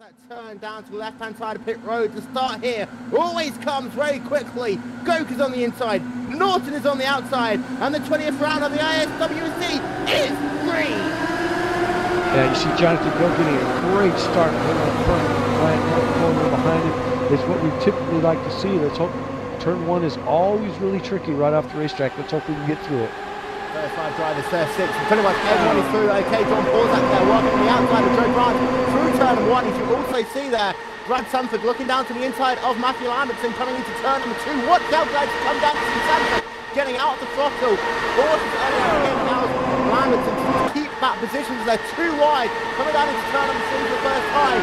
That turn down to the left-hand side of pit road to start here always comes very quickly. Goke is on the inside, Norton is on the outside, and the 20th round of the ISOWC is green. Yeah, you see Jonathan Goke getting a great start right up front. Ryan Pocono behind him. It's what we typically like to see. Let's hope turn one is always really tricky right off the racetrack. Let's hope we can get through it. 35 drivers, 36, pretty much everyone is through. Okay, John Paul's out there working on the outside of Joe Branch through turn number one. As you also see there, Brad Sanford looking down to the inside of Matthew Lambertson coming into turn number two. Watch out, guys, to come down to see Sanford getting out of the throttle. Horses early again now. Lambertson to keep that position as they're too wide. Coming down into turn number three for the first time.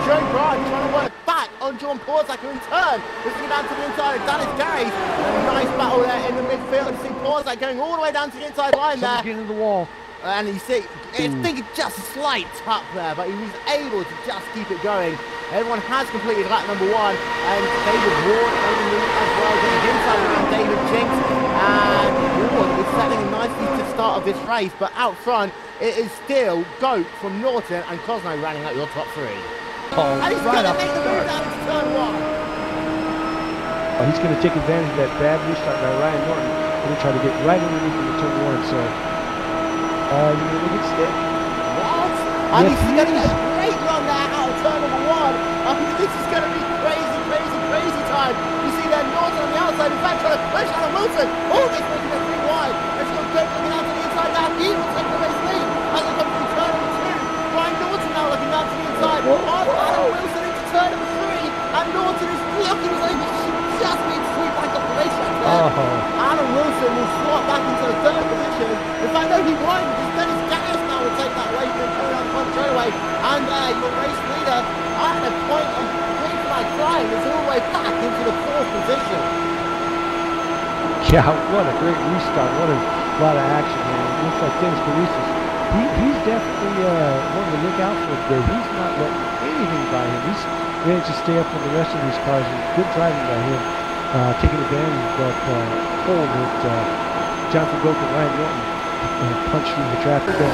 Joe Branch trying to work back on John Porzacker in turn. Looking down to the inside of Dennis Gary. A nice battle there in the midfield. You see Porzacker going all the way down to the inside line there. Getting into the wall. And you see, I think it's just a slight tap there, but he was able to just keep it going. Everyone has completed lap number one, and David Ward on the move as well, getting inside around David Jinks. And Ward is setting nicely to the start of this race, but out front, it is still Goke from Norton and Cosno running out your top three. And he's going to make the move down to turn one. Oh, he's going to take advantage of that bad restart by Ryan Norton. Going to try to get right underneath him in turn one, so... you're going to get stick. What? And he's getting a great run there out of turn number one. I mean, this is going to be crazy time. You see there, Norton on the outside, in fact, trying to push Alan Wilson. Oh, this making it pretty wide. It's got Goke looking out to the inside now. He will take the race lead as they come through turn number two. Ryan Norton now looking down to the inside. Alan Wilson into turn number three. And Norton is looking as though he should just be sweep back up the racetrack there. Alan Wilson will slot back into the third position. In fact, no, he won't, because Dennis Garris now will take that away from him coming down the front straightaway. And your race leader at the point of green flag flying is all the way back into the fourth position. Yeah, what a great restart. What a lot of action here. It looks like Dennis Garris, he's definitely one to look out for today. He's not letting anything by him. He's managed to stay up with the rest of these cars. Good driving by him, taking advantage of that hole that Jonathan Goke and Ryan Norton punched through the traffic there.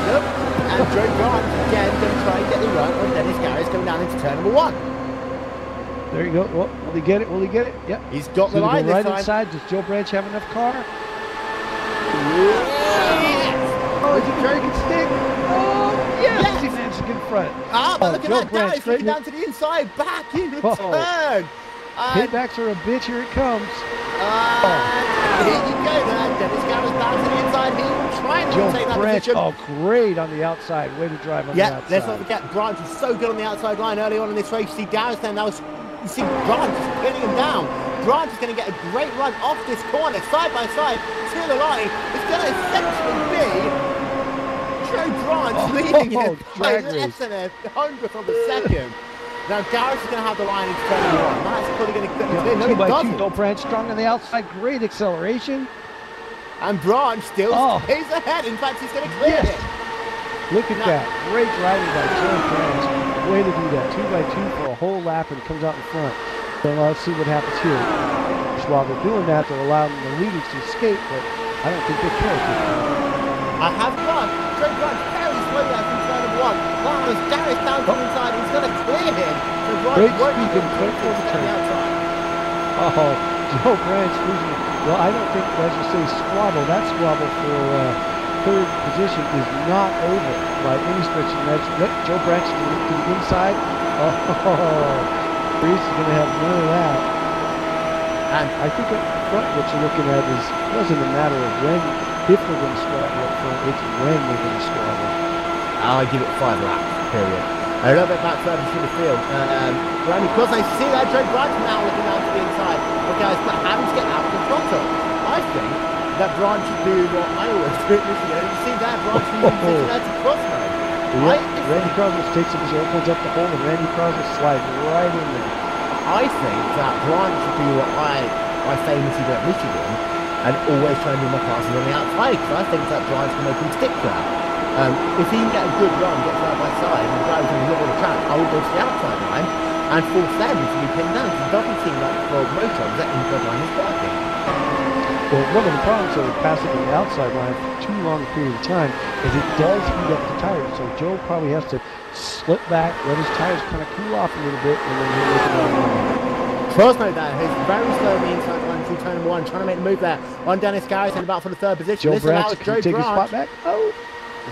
Yep. And Joe Branch again going to try and get the run on Dennis Garris coming down into turn number one. There you go. Well, will he get it? Will he get it? Yep. He's got the line right this time. inside. Does Joe Branch have enough car? Yes. Oh, is he carrying stick? Oh, yes. He managed to get in front. But look at that, Garris looking down to the inside, back in return. Hitbacks are a bitch. Here it comes. Here you go there. Dennis Garris down to the inside. He will try and take that position. Oh, great on the outside. Way to drive on the outside. Let's not forget, Branch was so good on the outside line early on in this race. You see Garris there now. You see Branch just pinning him down. Branch is going to get a great run off this corner, side by side, to the line. It's going to essentially be Joe Branch leading it by less than a hundredth of a second. Now Garris is going to have the line into turn number one. That's probably going to get the no, he doesn't. Joe Branch strong on the outside, great acceleration. And Branch still stays ahead. In fact, he's going to clear it. Look at that. Great driving by Joe Branch. Way to do that. 2x2 for a whole lap, and it comes out in front. So let's see what happens here. While they're doing that, they're allowing the leaders to escape, but I don't think they care. I have fun. Joe Branch very slowly out from turn number one. Wow, as Garris down to the inside, he's going to clear him. So Branch won't be good for the outside. Oh, Joe Branch losing. Well, I don't think, as you say, squabble. That squabble for third position is not over by any stretch of the imagination. Joe Branch to the inside. Reese is going to have none of that. And I think up front what you're looking at is, it wasn't a matter of when, if they're going to squabble up front, it's when they're going to squabble. I'll give it 5 laps, period. A little bit back further to the field. Right, because I see that Joe Branch now looking out to the inside. Okay, guys, but having to get out of the throttle. I think that Branch should do what I always do at Michigan. You see that Branch using there to cross mode. Randy Crosby takes it, opens up the hole, and Randy Crosby slides right in there. I think that Branch should do what I famously do at Michigan and always try and do my passes on the outside, because I think that Branch can open stick there. If he can get a good run, get side by side, and drives in the middle of the track, I will go to the outside line and force them to be pinned down. It doesn't seem like for most of that inside line is working. Well, one of the problems with passing on the outside line for too long a period of time is it does heat up the tires. So Joe probably has to slip back, let his tires kind of cool off a little bit, and then he'll make another run. First note there, he's very slow on the inside line through turn number 1, trying to make the move there on Dennis Garris and about for the 3rd position. Joe Branch, can he take his spot back? Oh.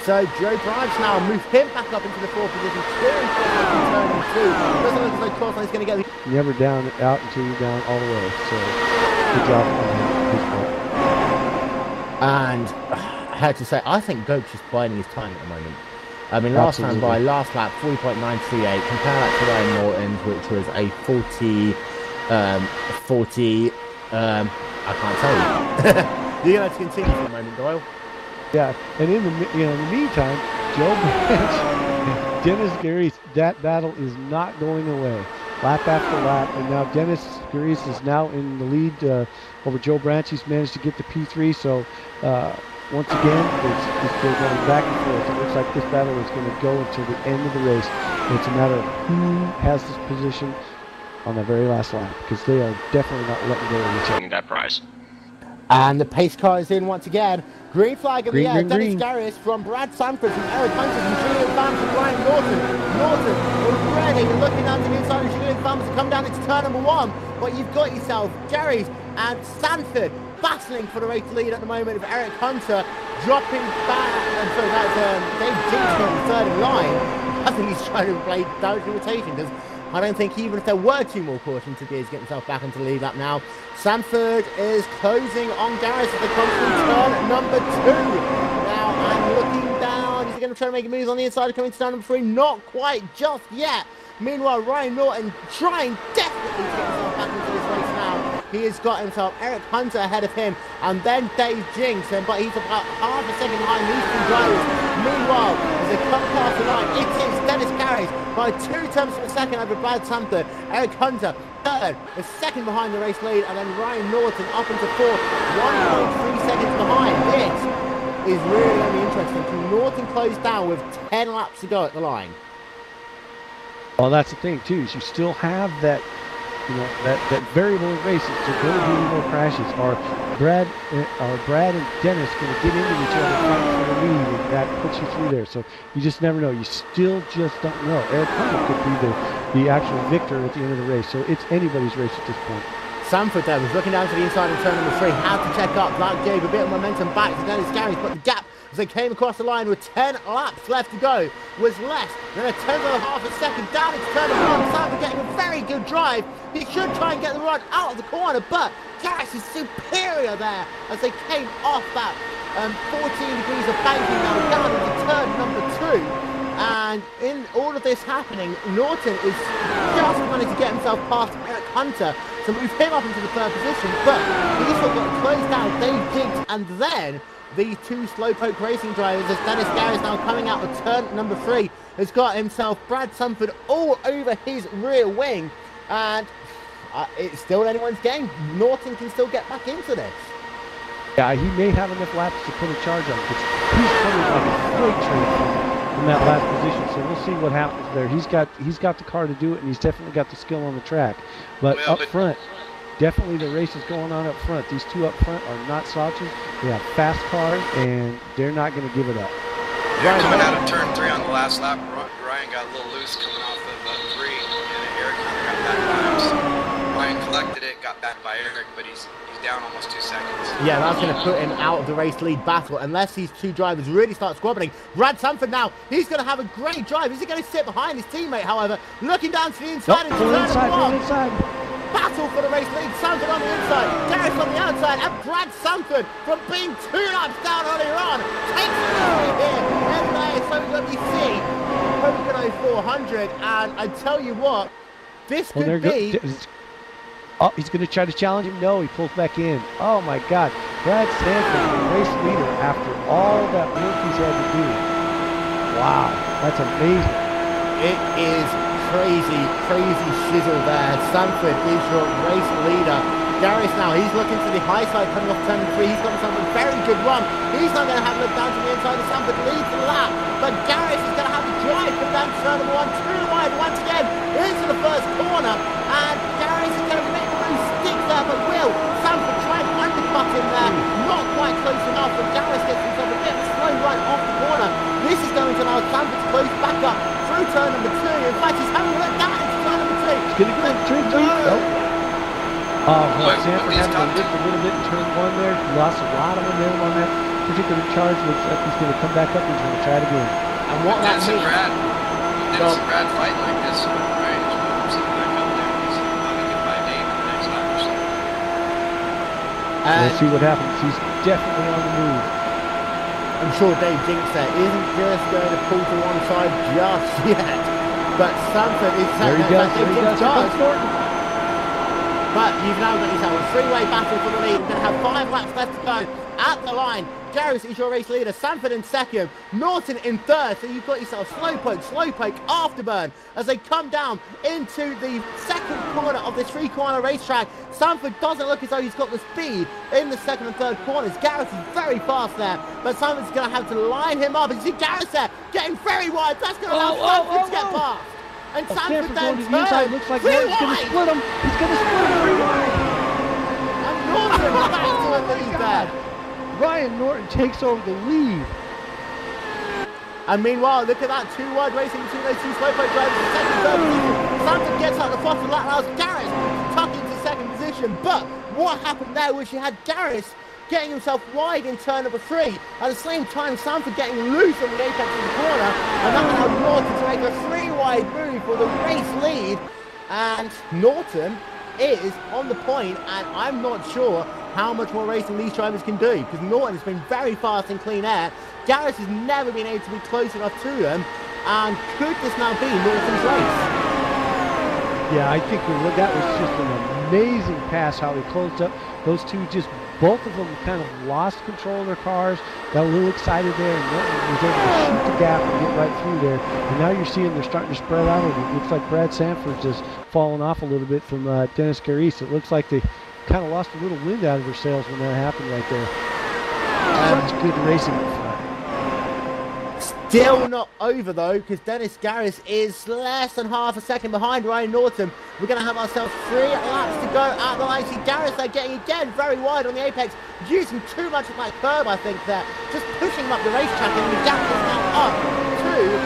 So Joe Branch now move him back up into the 4th position, clearing turn 2. Doesn't look as though Crossline's going to get the... Never down out until you're down all the way. So good job on his part. And I had to say, I think Goke's just biding his time at the moment. I mean, last time by, last lap, 40.938. Compare that to Ryan Norton's, which was a 40, I can't tell you. You're going to have to continue for a moment, Doyle. Yeah, and in the meantime, Joe Branch, Dennis Garris, that battle is not going away. Lap after lap, and now Dennis Garris is now in the lead over Joe Branch. He's managed to get the P3, so once again, they're going back and forth. It looks like this battle is going to go until the end of the race. And it's a matter of who has this position on the very last lap, because they are definitely not letting go of each other. That prize. And the pace car is in once again. Green flag in the air. Dennis green. Garris from Brad Sanford, from Eric Hunter, from Julian Phams, from Ryan Norton. Norton already looking down to the inside of Julian Phams to come down into turn number 1. But you've got yourself Garris and Sanford battling for the race lead at the moment, of Eric Hunter dropping back. And so that's Dave Jinx on the 3rd in line. I think he's trying to play direct imitation, because I don't think even if there were 2 more cautions, to be able to get himself back into the lead lap now. Sanford is closing on Garris as they come through turn number 2. Now I'm looking down. He's going to try to make a move on the inside, coming to turn number 3. Not quite just yet. Meanwhile, Ryan Norton trying desperately to get himself back into this race now. He has got himself Eric Hunter ahead of him, and then Dave Jinx, but he's about half a second behind these 2 drivers. Meanwhile, as they come past the line, it is Dennis Garris by 2 tenths of a second over Brad Sanford. Eric Hunter, 3rd, is 2nd behind the race lead, and then Ryan Norton up into 4th, 1.3 seconds behind. This is really going to be interesting. Can Norton close down with 10 laps to go at the line? Well, that's the thing too, is you still have that, that variable in races. There's going to be more crashes. Are Brad and Dennis going to get into each other fighting for the lead, and that puts you through there. So you just never know. You still just don't know. Eric Hunter could be the actual victor at the end of the race. So it's anybody's race at this point. Sanford there was looking down to the inside of turn number 3. Had to check up. That gave a bit of momentum back to Dennis Garris, but the gap as they came across the line with 10 laps left to go was less than a 10.5 a second down into turn number 1. Sanford getting a very good drive. He should try and get the run out of the corner, but Garris is superior there as they came off that 14 degrees of banking now down into turn number 2. And in all of this happening, Norton is just managed to get himself past Eric Hunter to move him up into the 3rd position, but he's still got to close down Dave Jinx and then the 2 slowpoke racing drivers, as Dennis Garris now coming out of turn number 3 has got himself Brad Sanford all over his rear wing, and it's still anyone's game. Norton can still get back into this. Yeah, he may have enough laps to put a charge on, because he's coming like a freight train in that last position, so we'll see what happens there. He's got the car to do it, and he's definitely got the skill on the track. But up front, definitely the race is going on up front. These 2 up front are not slouches. They have fast cars, and they're not going to give it up. Yeah, coming out of turn 3 on the last lap, Ryan got a little loose coming off of 3, and Eric Hunter got back by him. Ryan collected it, got back by Eric, but he's down almost 2 seconds. Yeah, that's going to put him out of the race lead battle unless these 2 drivers really start squabbling. Brad Sanford now, he's going to have a great drive. Is he going to sit behind his teammate, however? Looking down to the inside. Inside. Battle for the race lead. Sanford on the inside, Garris on the outside, and Brad Sanford, from being 2 laps down earlier on, takes the lead here. Anyway, so we're going to see Pocono 400, and I tell you what, this could be... Oh, he's going to try to challenge him. No, he pulls back in. Oh, my God. Brad Sanford, the race leader, after all that work he's had to do. Wow, that's amazing. It is crazy shizzle there. Sanford is your race leader. Garris now, he's looking to the high side coming off turn 3. He's got himself a very good run. He's not going to have a look down to the inside of Sanford, leads the lap. But Garris is going to have to drive from down to turn number 1, 2 wide once again into the 1st corner. And Garris is going to make the move, stick there, but will Sanford try and undercut him there. Not quite close enough, but Garris gets himself a bit slow right off the corner. This is going to allow Sanford to close back up through turn number 2. In fact, he's having a look down into turn number 2. It's going to go in turn 3. Nope. Well, Sanford had to lift a little bit in turn 1 there. He lost a lot of momentum on that particular charge. Looks like he's going to come back up and he's going to try it again. And what that means... Dennis and Brad fight like this, so Ryan just moves him back up there. He's probably get by Dave in the next lap or so. We'll see what happens. He's definitely on the move. I'm sure Dave Jinks there isn't just going to pull to one side just yet. But Sanford is... There he goes. There he goes. But you've now got yourself a three-way battle for the lead. You're going to have 5 laps left to go at the line. Garris is your race leader, Sanford in second, Norton in third, so you've got yourself Slowpoke, Afterburn as they come down into the second corner of this 3-corner racetrack. Sanford doesn't look as though he's got the speed in the second and third corners. Garris is very fast there, but Sanford's going to have to line him up. And you see Garris there getting very wide. That's going to allow Sanford to get past. And Sanford then turns. Inside. Looks like Norton's going to split him. He's going to split him 3 wide. And Norton back to the lead there. Ryan Norton takes over the lead. And meanwhile, look at that 2-wide racing between those 2 Slowpoke drivers in second and third position. Sanford gets out the front and allows Garris to tuck into second position. But what happened there was you had Garris getting himself wide in turn number 3. At the same time, Sanford getting loose on the apex of the corner. And that allowed Norton to make a 3-wide move for the race lead. And Norton is on the point, and I'm not sure how much more racing these drivers can do, because Norton has been very fast in clean air. Garris has never been able to be close enough to them, and could this now be Norton's race? Yeah, I think that was just an amazing pass, how he closed up. Those two just, both of them kind of lost control of their cars, got a little excited there, and Norton was able to shoot the gap and get right through there. And now you're seeing they're starting to spread out a little. It looks like Brad Sanford's just fallen off a little bit from Dennis Garis. It looks like they kind of lost a little wind out of their sails when that happened right there. Such good racing up front. Still not over though, because Dennis Garis is less than half a second behind Ryan Norton. We're going to have ourselves 3 laps to go at the line. See Garis there getting again very wide on the apex, using too much of that curb, I think, there. Just pushing him up the racetrack, and the gap is now up to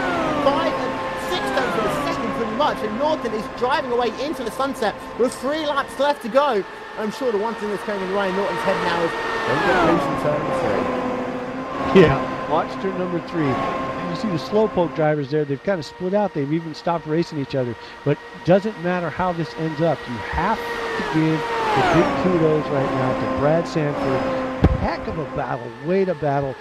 5 and 6 tenths of a second pretty much, and Norton is driving away into the sunset with 3 laps left to go. I'm sure the one thing that's going in Ryan Norton's head now is don't get loose in turn number 3. Yeah, watch turn number 3. You see the Slowpoke drivers there, they've kind of split out. They've even stopped racing each other. But doesn't matter how this ends up. You have to give the big kudos right now to Brad Sanford. Heck of a battle, way to battle,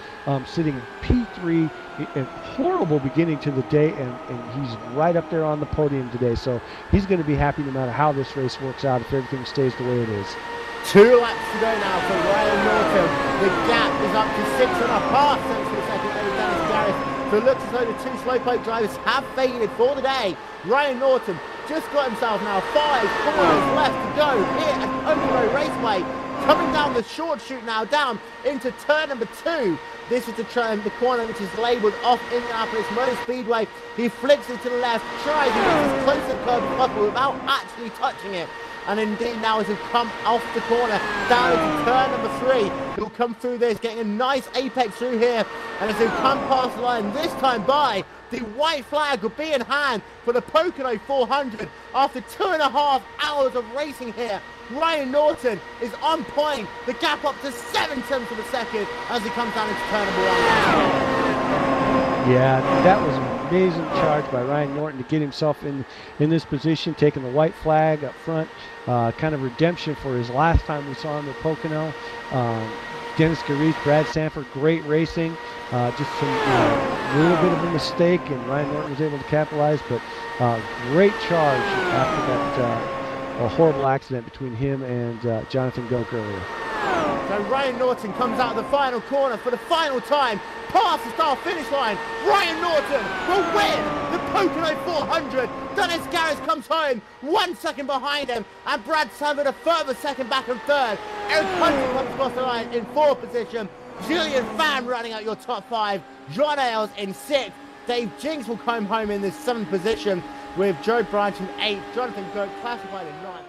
sitting P3, a horrible beginning to the day, and he's right up there on the podium today. So he's going to be happy no matter how this race works out, if everything stays the way it is. 2 laps to go now for Ryan Norton. The gap is up to 6.5 tenths of a second over Dennis Garis. So it looks as though the 2 Slowpoke drivers have faded for the day. Ryan Norton just got himself now 5 corners left to go here at Pocono Raceway. Coming down the short chute now, down into turn number 2. This is the corner which is labelled off Indianapolis Motor Speedway. He flicks it to the left, tries to get as close to the curb as possible without actually touching it. And indeed now as he'll come off the corner, down into turn number 3. He'll come through this, getting a nice apex through here. And as he'll come past the line, this time by, the white flag will be in hand for the Pocono 400. After 2.5 hours of racing here, Ryan Norton is on point. The gap up to 7 tenths of a second as he comes down into turn number 1. Yeah, that was an amazing charge by Ryan Norton to get himself in this position, taking the white flag up front. Kind of redemption for his last time we saw him at Pocono. Dennis Garis, Brad Sanford, great racing. Just some little bit of a mistake, and Ryan Norton was able to capitalize, but great charge after that a horrible accident between him and Jonathan Goke earlier. So Ryan Norton comes out of the final corner for the final time, past the start finish line. Ryan Norton will win the Pocono 400. Dennis Garis comes home 1 second behind him, and Brad Sanford a further second back and third. Eric Hunter comes across the line in 4th position. Julian Pham running out your top 5. John Ailes in 6th. Dave Jinks will come home in this 7th position, with Joe Branch in 8th. Jonathan Goke classified in 9th.